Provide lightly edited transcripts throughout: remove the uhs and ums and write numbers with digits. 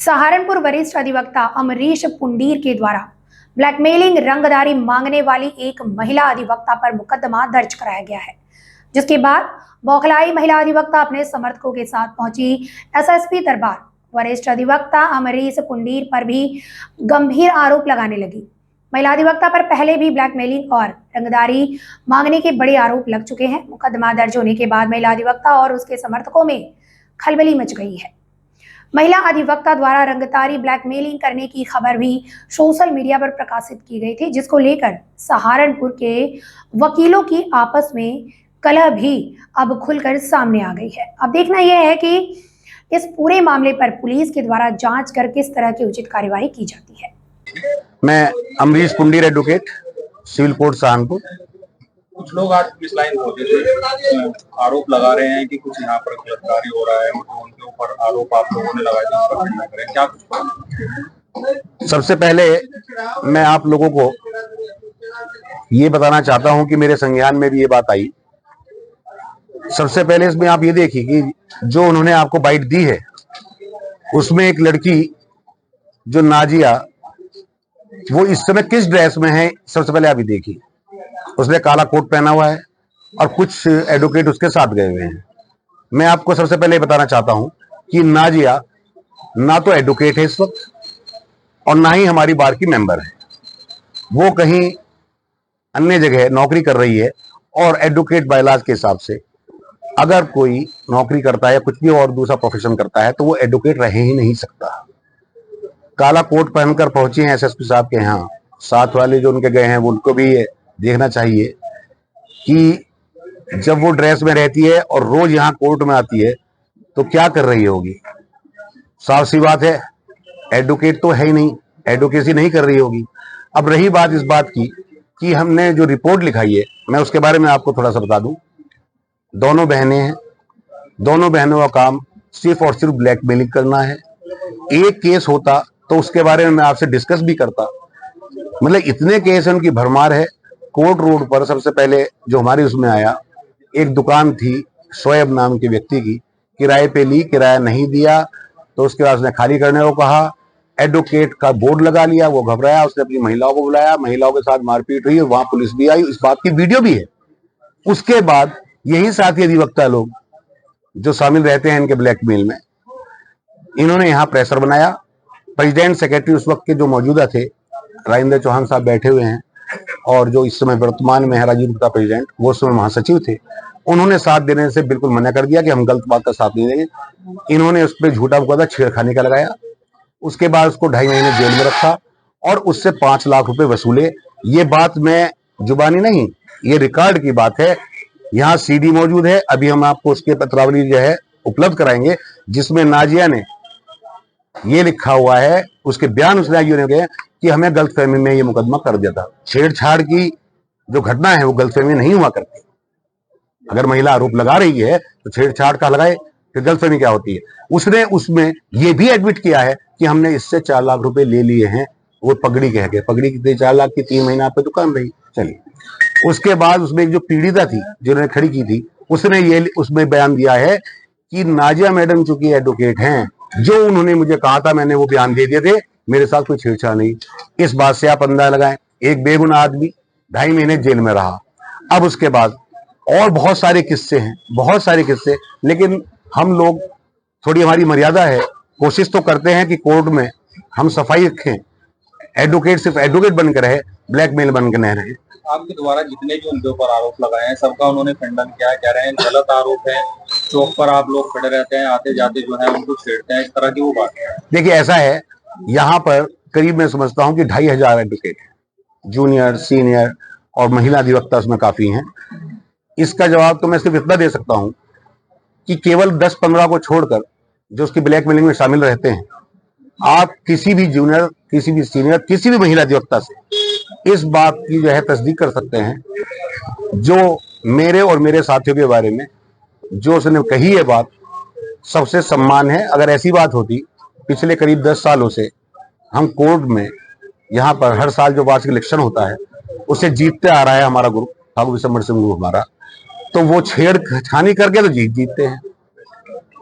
सहारनपुर वरिष्ठ अधिवक्ता अमरीश पुंडीर के द्वारा ब्लैकमेलिंग रंगदारी मांगने वाली एक महिला अधिवक्ता पर मुकदमा दर्ज कराया गया है, जिसके बाद बौखलाई महिला अधिवक्ता अपने समर्थकों के साथ पहुंची एसएसपी दरबार। वरिष्ठ अधिवक्ता अमरीश पुंडीर पर भी गंभीर आरोप लगाने लगी। महिला अधिवक्ता पर पहले भी ब्लैकमेलिंग और रंगदारी मांगने के बड़े आरोप लग चुके हैं। मुकदमा दर्ज होने के बाद महिला अधिवक्ता और उसके समर्थकों में खलबली मच गई है। महिला अधिवक्ता द्वारा रंगदारी ब्लैकमेलिंग करने की खबर भी सोशल मीडिया पर प्रकाशित की गई थी, जिसको लेकर सहारनपुर के वकीलों की आपस में कलह भी अब खुलकर सामने आ गई है। अब देखना यह है कि इस पूरे मामले पर पुलिस के द्वारा जांच कर किस तरह की उचित कार्यवाही की जाती है। मैं Amrish Pundir advocate, civil court Saharanpur. कुछ लोग आज पुलिस लाइन पहुंचे थे, आरोप लगा रहे हैं कि कुछ यहाँ पर गिरफ्तारी हो रहा है, तो उनके ऊपर आरोप आप लोगों ने लगाए थे, उस पर खंडन करें, क्या कुछ? सबसे पहले मैं आप लोगों को ये बताना चाहता हूं कि मेरे संज्ञान में भी ये बात आई। सबसे पहले इसमें आप ये देखिए कि जो उन्होंने आपको बाइट दी है उसमें एक लड़की जो नाजिया, वो इस समय किस ड्रेस में है, सबसे पहले आप ये देखिए। उसने काला कोट पहना हुआ है और कुछ एडवोकेट उसके साथ गए हुए हैं। मैं आपको सबसे पहले बताना चाहता हूं कि नाजिया ना तो एडवोकेट है इस वक्त और ना ही हमारी बार की मेंबर है। वो कहीं अन्य जगह नौकरी कर रही है और एडवोकेट बायलाज के हिसाब से अगर कोई नौकरी करता है या कुछ भी और दूसरा प्रोफेशन करता है तो वो एडवोकेट रह ही नहीं सकता। काला कोट पहनकर पहुंचे हैं एसएसपी साहब के यहाँ। साथ वाले जो उनके गए हैं उनको भी ये देखना चाहिए कि जब वो ड्रेस में रहती है और रोज यहाँ कोर्ट में आती है तो क्या कर रही होगी। साफ सी बात है, एडवोकेट तो है ही नहीं, एडवोकेसी नहीं कर रही होगी। अब रही बात इस बात की कि हमने जो रिपोर्ट लिखाई है, मैं उसके बारे में आपको थोड़ा सा बता दूं। दोनों बहनें हैं, दोनों बहनों का काम सिर्फ और सिर्फ ब्लैकमेलिंग करना है। एक केस होता तो उसके बारे में मैं आपसे डिस्कस भी करता, मतलब इतने केस उनकी भरमार है। कोर्ट रोड पर सबसे पहले जो हमारी उसमें आया, एक दुकान थी शोएब नाम के व्यक्ति की, किराए पे ली, किराया नहीं दिया तो उसके बाद उसने खाली करने को कहा। एडवोकेट का बोर्ड लगा लिया, वो घबराया, उसने अपनी महिलाओं को बुलाया, महिलाओं के साथ मारपीट हुई, वहां पुलिस भी आई, इस बात की वीडियो भी है। उसके बाद यही साथी अधिवक्ता लोग जो शामिल रहते हैं इनके ब्लैकमेल में, इन्होंने यहाँ प्रेशर बनाया। प्रेसिडेंट सेक्रेटरी उस वक्त के जो मौजूदा थे राजेंद्र चौहान साहब बैठे हुए हैं और जो इस समय वर्तमान में है राजीव गुप्ता प्रेसिडेंट, वो उस समय महासचिव थे। उन्होंने साथ देने से बिल्कुल मना कर दिया कि हम गलत बात का साथ नहीं देंगे। इन्होंने उस पर झूठा मुकदमा छेड़खानी का लगाया। उसके बाद उसको 2.5 महीने जेल में रखा और उससे 5 लाख रुपए वसूले। ये बात मैं जुबानी नहीं, ये रिकॉर्ड की बात है। यहाँ सीडी मौजूद है, अभी हम आपको उसके पत्रावली जो है उपलब्ध कराएंगे, जिसमें नाजिया ने ये लिखा हुआ है, उसके बयान उसने आगे गए कि हमें गलतफहमी में ये मुकदमा कर दिया था। छेड़छाड़ की जो घटना है वो गलतफहमी नहीं हुआ करती। अगर महिला आरोप लगा रही है तो छेड़छाड़ का लगाए, फिर गलतफहमी क्या होती है। उसने उसमें ये भी एडमिट किया है कि हमने इससे 4 लाख रुपए ले लिए हैं। वो पगड़ी कह के, पगड़ी कितनी 4 लाख की, 3 महीना पे दुकान रही। चलिए, उसके बाद उसमें एक जो पीड़िता थी जिन्होंने खड़ी की थी, उसने ये उसमें बयान दिया है कि नाजिया मैडम चूंकि एडवोकेट हैं, जो उन्होंने मुझे कहा था मैंने वो बयान दे दिए थे, मेरे साथ कोई छेड़छाड़ नहीं। इस बात से आप अंदाजा लगाएं, एक बेगुनाह आदमी 2.5 महीने जेल में रहा। अब उसके बाद और बहुत सारे किस्से हैं, बहुत सारे किस्से, लेकिन हम लोग, थोड़ी हमारी मर्यादा है, कोशिश तो करते हैं कि कोर्ट में हम सफाई रखें, एडवोकेट सिर्फ एडवोकेट बनकर रहे, ब्लैकमेल बनकर न रहे। आपके द्वारा जितने भी उनके ऊपर आरोप लगाए हैं सबका उन्होंने खंडन किया है, कह रहे हैं गलत आरोप है, चौक पर आप लोग खड़े रहते हैं, आते जाते जो है उनको छेड़ते हैं, इस तरह की वो बात है। देखिए ऐसा है, यहाँ पर करीब मैं समझता हूँ कि 2,500 एडवोकेट हैं, जूनियर, सीनियर और महिला अधिवक्ता उसमें काफी हैं। इसका जवाब तो मैं सिर्फ इतना दे सकता हूं कि केवल 10-15 को छोड़कर जो उसकी ब्लैकमेलिंग में शामिल रहते हैं, आप किसी भी जूनियर, किसी भी सीनियर, किसी भी महिला अधिवक्ता से इस बात की जो है तस्दीक कर सकते हैं। जो मेरे और मेरे साथियों के बारे में जो उसने कही है बात, सबसे सम्मान है। अगर ऐसी बात होती, पिछले करीब 10 सालों से हम कोर्ट में यहाँ पर हर साल जो वार्षिक इलेक्शन होता है उसे जीतते आ रहा है हमारा ग्रुप, ठाकुर विशंबर सिंह ग्रुप हमारा, तो वो छेड़खानी करके तो जीतते हैं,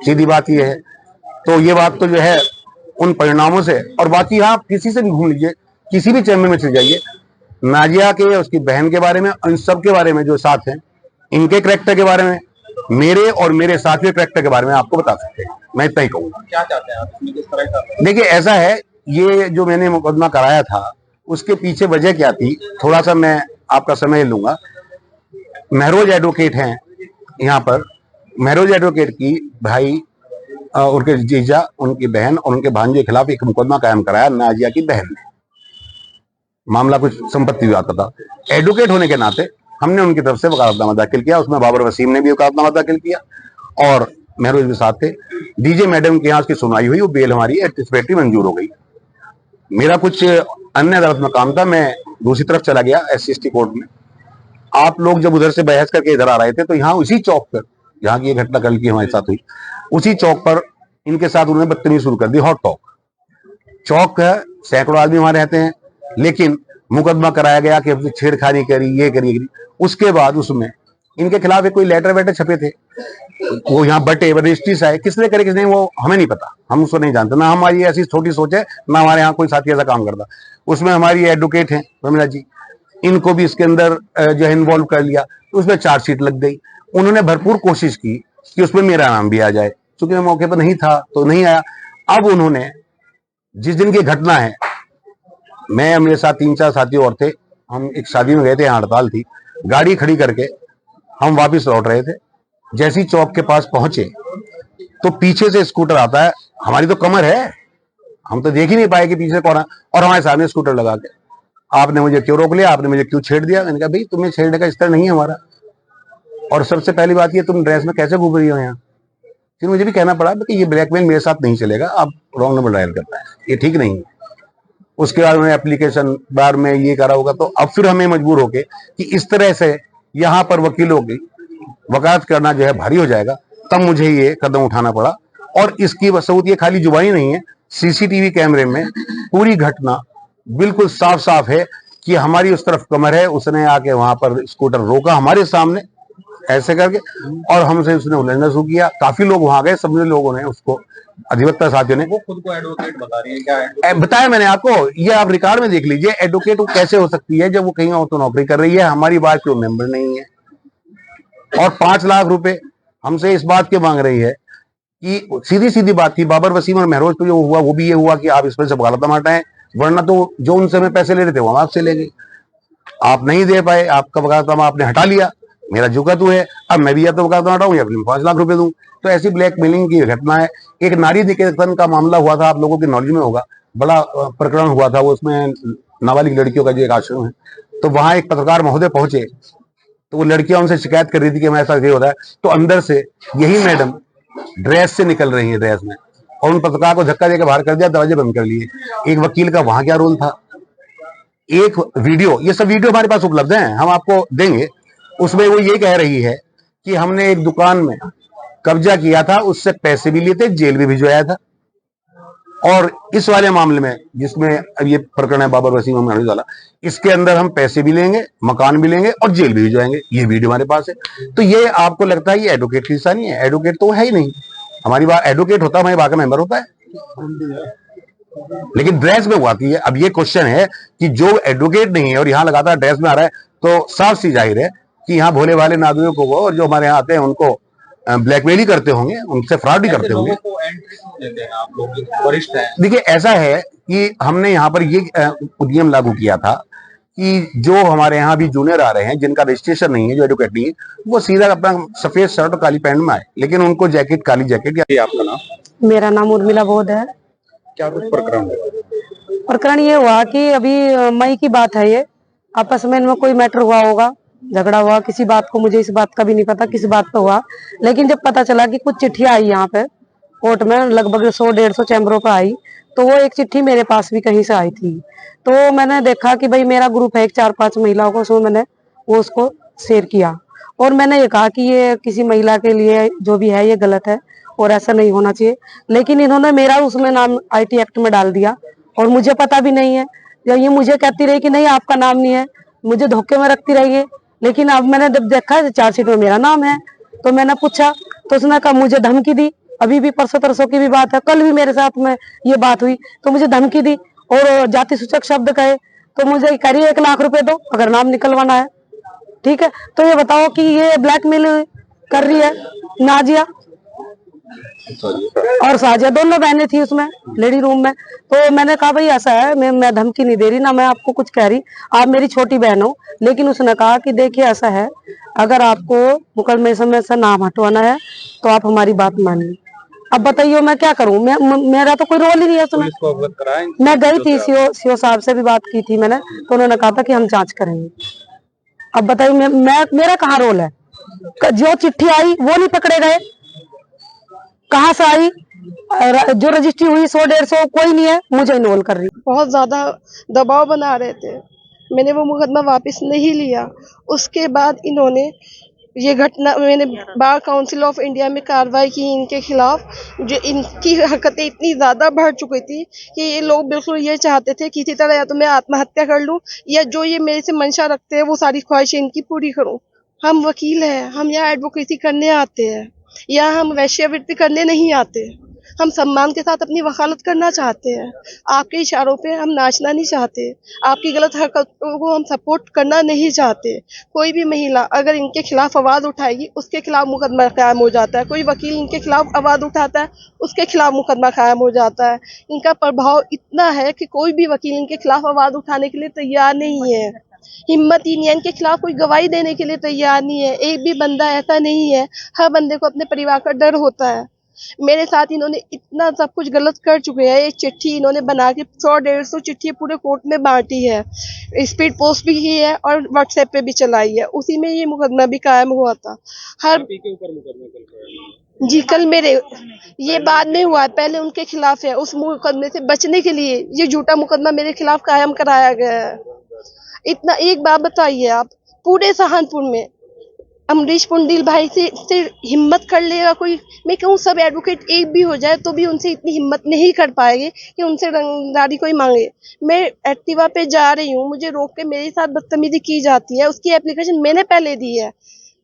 सीधी बात ये है। तो ये बात तो जो है उन परिणामों से। और बाकी आप किसी से भी घूम लीजिए, किसी भी चैम्बर में चले जाइए, नाजिया के, उसकी बहन के बारे में, इन सब के बारे में जो साथ हैं, इनके करैक्टर के बारे में, मेरे और मेरे साथियों करैक्टर के बारे में आपको बता सकते हैं। मैं इतना ही कहूंगा। क्या चाहते हैं आप इसमें, किस तरह का? देखिए, ऐसा है, ये जो मैंने मुकदमा कराया था उसके पीछे वजह क्या थी, थोड़ा सा मैं आपका समय लूंगा। महरोज एडवोकेट हैं यहाँ पर, महरोज एडवोकेट की भाई, उनके जीजा, उनकी बहन और उनके भांजे के खिलाफ एक मुकदमा कायम कराया नाजिया की बहन ने। मामला कुछ संपत्ति विवाद का था। एडवोकेट होने के नाते हमने उनकी तरफ से वकालतनामा दाखिल किया, उसमें बाबर वसीम ने भी वकालतनामा दाखिल किया और महरोज भी साथ थे। डीजे मैडम के यहाँ उसकी सुनवाई हुई, वो बेल हमारी एंटिसिपेटरी मंजूर हो गई। मेरा कुछ अन्य अदालत में काम था, मैं दूसरी तरफ चला गया SC/ST कोर्ट में। आप लोग जब उधर से बहस करके इधर आ रहे थे तो यहाँ उसी चौक पर, जहाँ की ये घटना कल की हमारे साथ हुई, उसी चौक पर इनके साथ उन्होंने बदतमीजी शुरू कर दी। हॉट टॉक चौक है, सैकड़ों आदमी वहां रहते हैं, लेकिन मुकदमा कराया गया कि छेड़खानी करी, ये करी। उसके बाद उसमें इनके खिलाफ एक कोई लेटर वेटर छपे थे, वो यहाँ बटे रजिस्ट्री से आए, किसने करे किसने वो हमें नहीं पता, हम उसको नहीं जानते, ना हमारी ऐसी छोटी सोच है, ना हमारे यहाँ कोई साथी ऐसा काम करता। उसमें हमारी एडवोकेट हैं प्रमिला जी, इनको भी इसके अंदर जो है इन्वॉल्व कर लिया, उसमें चार्जशीट लग गई। उन्होंने भरपूर कोशिश की कि उसमें मेरा नाम भी आ जाए, क्योंकि मैं मौके पर नहीं था तो नहीं आया। अब उन्होंने, जिस दिन की घटना है, मैं, मेरे साथ 3-4 साथी और थे, हम एक शादी में गए थे, यहाँ हड़ताल थी, गाड़ी खड़ी करके हम वापस लौट रहे थे। जैसी चौक के पास पहुंचे तो पीछे से स्कूटर आता है, हमारी तो कमर है, हम तो देख ही नहीं पाए कि पीछे कौन है, और हमारे सामने स्कूटर लगा के, आपने मुझे क्यों रोक लिया, आपने मुझे क्यों छेड़ दिया। मैंने कहा भाई तुम्हें छेड़ने का इस तरह नहीं है हमारा, और सबसे पहली बात ये, तुम ड्रेस में कैसे घूम रही हो यहाँ। फिर मुझे भी कहना पड़ा कि ये ब्लैकमेल मेरे साथ नहीं चलेगा, आप रॉन्ग नंबर डायल करता है, ये ठीक नहीं है। उसके बाद उन्होंने एप्लीकेशन बार में ये करा होगा, तो अब फिर हमें मजबूर होके कि इस तरह से यहाँ पर वकीलों की वकालत करना जो है भारी हो जाएगा, तब मुझे ये कदम उठाना पड़ा। और इसकी सबूत ये खाली जुबानी नहीं है, CCTV कैमरे में पूरी घटना बिल्कुल साफ साफ है कि हमारी उस तरफ कमर है, उसने आके वहां पर स्कूटर रोका हमारे सामने ऐसे करके, और हमसे उसने उलझना शुरू किया। काफी लोग वहां गए, सभी लोगों ने उसको, अधिवक्ता साथियों ने, वो खुद को एडवोकेट बता रही है, क्या है? बताया मैंने आपको, ये आप रिकॉर्ड में देख लीजिए। एडवोकेट कैसे हो सकती है जब वो कहीं और तो नौकरी कर रही है, हमारी बात क्यों मेंबर नहीं है, और 5 लाख रुपए हमसे इस बात के मांग रही है कि सीधी सीधी बात थी। बाबर वसीम और महरोज को जो हुआ वो भी ये हुआ कि आप इसमें से वकालतनामा हटाएं, वरना तो जो उनसे मैं पैसे ले रहे थे वो हम आपसे लेंगे। आप नहीं दे पाए, आपका वकालतनामा आपने हटा लिया, मेरा जुकातू है, अब मैं भी या तो वकालतनामा हटाऊं या फिर 5 लाख रुपए दूं। तो ऐसी ब्लैकमेलिंग की घटना है। एक नारी निकेतन का मामला हुआ था, आप लोगों की नॉलेज में होगा, बड़ा प्रकरण हुआ था वो, उसमें नाबालिग लड़कियों का जो एक आश्रम है, तो वहां एक पत्रकार महोदय पहुंचे, तो वो लड़कियां उनसे शिकायत कर रही थी कि हमारे साथ ये होता है, तो अंदर से यही मैडम ड्रेस से निकल रही है, ड्रेस में, और उन पत्रकार को धक्का देकर बाहर कर दिया, दरवाजे बंद कर लिए। एक वकील का वहां क्या रोल था। एक वीडियो, ये सब वीडियो हमारे पास उपलब्ध हैं, हम आपको देंगे, उसमें वो ये कह रही है कि हमने एक दुकान में कब्जा किया था, उससे पैसे भी लिए थे, जेल भी भिजवाया था। और इस वाले मामले में जिसमें अब ये प्रकरण है बाबर वसीम वाला, इसके अंदर हम पैसे भी लेंगे, मकान भी लेंगे और जेल भी भिजवाएंगे, ये वीडियो हमारे पास है। तो ये आपको लगता है ये एडवोकेट की निशानी है? एडवोकेट तो है ही नहीं। हमारी बात एडवोकेट होता, हमारी बात का मेंबर होता है, लेकिन ड्रेस में वो आती है। अब ये क्वेश्चन है कि जो एडवोकेट नहीं है और यहाँ लगातार ड्रेस में आ रहा है, तो साफ सी जाहिर है कि यहाँ भोले भाले नागरिकों को वो, और जो हमारे यहाँ आते हैं उनको ब्लैकमेल ही करते होंगे, उनसे फ्रॉड ही करते होंगे। लोगों को एंट्री क्यों देते हैं आप लोग, वरिष्ठ हैं? देखिए, ऐसा है कि हमने यहाँ पर ये नियम लागू किया था कि जो हमारे यहाँ भी जूनियर आ रहे हैं, जिनका रजिस्ट्रेशन नहीं है, जो एडवोकेट नहीं है, वो सीधा अपना सफेद शर्ट और काली पैंट में आए, लेकिन उनको जैकेट, काली जैकेट। ये आपका नाम? मेरा नाम उर्मिला बोध है। क्या कुछ प्रकरण है? प्रकरण ये हुआ कि अभी मई की बात है, ये आपस में इनमें कोई मैटर हुआ होगा, झगड़ा हुआ किसी बात को, मुझे इस बात का भी नहीं पता किस बात पे हुआ, लेकिन जब पता चला कि कुछ चिट्ठियां आई यहाँ पे कोर्ट में, लगभग 100-150 चैम्बरों पे आई, तो वो एक चिट्ठी मेरे पास भी कहीं से आई थी। तो मैंने देखा कि भाई मेरा ग्रुप है एक 4-5 महिलाओं को, उसमें मैंने वो उसको शेयर किया, और मैंने ये कहा कि ये किसी महिला के लिए जो भी है ये गलत है और ऐसा नहीं होना चाहिए। लेकिन इन्होंने मेरा उसमें नाम IT एक्ट में डाल दिया, और मुझे पता भी नहीं है। जब ये मुझे कहती रही कि नहीं आपका नाम नहीं है, मुझे धोखे में रखती रही है। लेकिन अब मैंने जब देखा चार्जशीट में मेरा नाम है, तो मैंने पूछा, तो उसने कहा, मुझे धमकी दी अभी भी परसों तरसों की भी बात है, कल भी मेरे साथ में ये बात हुई तो मुझे धमकी दी और जाति सूचक शब्द कहे, तो मुझे कह रही है 1 लाख रुपए दो अगर नाम निकलवाना है। ठीक है, तो ये बताओ कि ये ब्लैकमेल कर रही है नाजिया और साजिया, दोनों बहनें थी उसमें लेडी रूम में। तो मैंने कहा भाई ऐसा है, मैं धमकी नहीं दे रही ना, मैं आपको कुछ कह रही, आप मेरी छोटी बहन हो। लेकिन उसने कहा कि देखिए ऐसा है, अगर आपको मुकदमे में से नाम हटवाना है तो आप हमारी बात मानिए। अब बताइए मैं क्या करूं, मेरा तो कोई रोल ही नहीं है उसमें। पुलिस को अवगत कराएं। मैं गई थी सीओ साहब से भी बात की थी मैंने, तो उन्होंने कहा था कि हम जांच करेंगे। अब बताइए मेरा कहाँ रोल है? जो चिट्ठी आई वो नहीं पकड़े गए, कहाँ से आई? जो रजिस्ट्री हुई 100-150 कोई नहीं है, मुझे इन्वॉल्व कर रही। बहुत ज़्यादा दबाव बना रहे थे, मैंने वो मुकदमा वापस नहीं लिया। उसके बाद इन्होंने ये घटना, मैंने बार काउंसिल ऑफ इंडिया में कार्रवाई की इनके खिलाफ। जो इनकी हरकतें इतनी ज़्यादा बढ़ चुकी थी कि ये लोग बिल्कुल ये चाहते थे किसी तरह या तो मैं आत्महत्या कर लूं या जो ये मेरे से मंशा रखते हैं वो सारी ख्वाहिशें इनकी पूरी करूं। हम वकील हैं, हम यहाँ एडवोकेसी करने आते हैं, यहाँ हम वेश्यावृत्ति करने नहीं आते। हम सम्मान के साथ अपनी वकालत करना चाहते हैं। आपके इशारों पे हम नाचना नहीं चाहते, आपकी गलत हरकतों को हम सपोर्ट करना नहीं चाहते। कोई भी महिला अगर इनके खिलाफ आवाज़ उठाएगी उसके खिलाफ मुकदमा कायम हो जाता है, कोई वकील इनके खिलाफ आवाज़ उठाता है उसके खिलाफ मुकदमा कायम हो जाता है। इनका प्रभाव इतना है कि कोई भी वकील इनके खिलाफ आवाज़ उठाने के लिए तैयार नहीं है, हिम्मत ही नहीं है, इनके खिलाफ कोई गवाही देने के लिए तैयार नहीं है। एक भी बंदा ऐसा नहीं है, हर बंदे को अपने परिवार का डर होता है। मेरे साथ इन्होंने इतना सब कुछ गलत कर चुके हैं। एक चिट्ठी इन्होंने बना के 100-150 चिट्ठी पूरे कोर्ट में बांटी है, स्पीड पोस्ट भी की है और व्हाट्सएप पे भी चलाई है, उसी में ये मुकदमा भी कायम हुआ था। हर के ऊपर मुकदमा चल रहा है। जी कल मेरे, ये बाद में हुआ है, पहले उनके खिलाफ है। उस मुकदमे से बचने के लिए ये झूठा मुकदमा मेरे खिलाफ कायम कराया गया है। इतना एक बात बताइए आप, पूरे सहारनपुर में अमरीश पुंडील भाई से हिम्मत कर लेगा कोई? मैं कहूँ सब एडवोकेट एक भी हो जाए तो भी उनसे इतनी हिम्मत नहीं कर पाएंगे कि उनसे रंगदारी कोई मांगे। मैं एक्टिवा पे जा रही हूँ, मुझे रोक के मेरे साथ बदतमीजी की जाती है, उसकी एप्लीकेशन मैंने पहले दी है,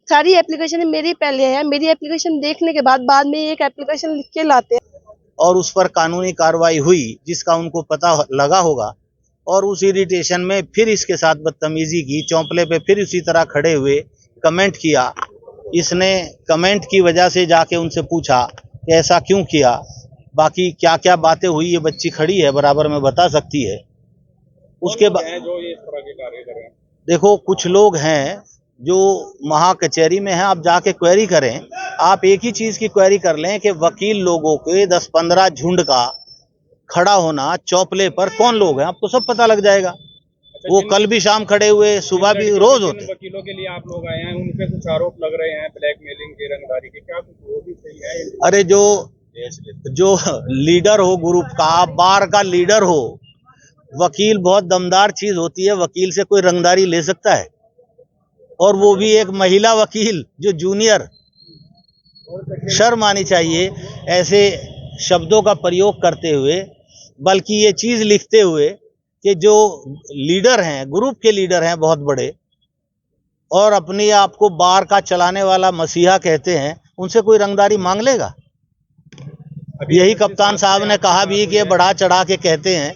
सारी एप्लीकेशन मेरी पहले है। मेरी एप्लीकेशन देखने के बाद में एक एप्लीकेशन लिख के लाते हैं और उस पर कानूनी कार्रवाई हुई जिसका उनको पता लगा होगा, और उस इरिटेशन में फिर इसके साथ बदतमीजी की, चौंपले पे फिर उसी तरह खड़े हुए कमेंट किया। इसने कमेंट की वजह से जाके उनसे पूछा कि ऐसा क्यों किया, बाकी क्या क्या बातें हुई ये बच्ची खड़ी है बराबर में बता सकती है। उसके बाद जो ये इस तरह के कार्य कर रहे हैं, देखो कुछ लोग हैं जो महा कचहरी में हैं, आप जाके क्वेरी करें। आप एक ही चीज की क्वेरी कर लें कि वकील लोगों के 10-15 झुंड का खड़ा होना चौपले पर कौन लोग हैं, आपको सब पता लग जाएगा। वो कल भी शाम खड़े हुए, सुबह भी रोज होते। वकीलों के लिए आप लोग आए हैं, उन पे कुछ आरोप लग रहे हैं ब्लैकमेलिंग के, रंगदारी के, क्या कुछ वो भी सही है? अरे जो लीडर हो ग्रुप का, बार का लीडर हो, वकील बहुत दमदार चीज होती है। वकील से कोई रंगदारी ले सकता है, और वो भी एक महिला वकील जो जूनियर। शर्म आनी चाहिए ऐसे शब्दों का प्रयोग करते हुए, बल्कि ये चीज लिखते हुए कि जो लीडर हैं, ग्रुप के लीडर हैं बहुत बड़े, और अपने आप को बार का चलाने वाला मसीहा कहते हैं, उनसे कोई रंगदारी मांग लेगा? यही कप्तान साहब ने कहा भी कि ये बढ़ा चढ़ा के कहते हैं।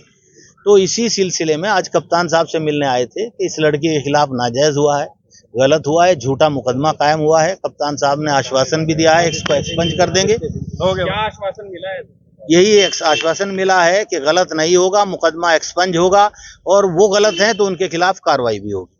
तो इसी सिलसिले में आज कप्तान साहब से मिलने आए थे कि इस लड़की के खिलाफ नाजायज हुआ है, गलत हुआ है, झूठा मुकदमा कायम हुआ है। कप्तान साहब ने आश्वासन भी दिया है इसको एक्सपंज कर देंगे। क्या आश्वासन मिला है? यही एक आश्वासन मिला है कि गलत नहीं होगा, मुकदमा एक्सपंज होगा, और वो गलत हैं तो उनके खिलाफ कार्रवाई भी होगी।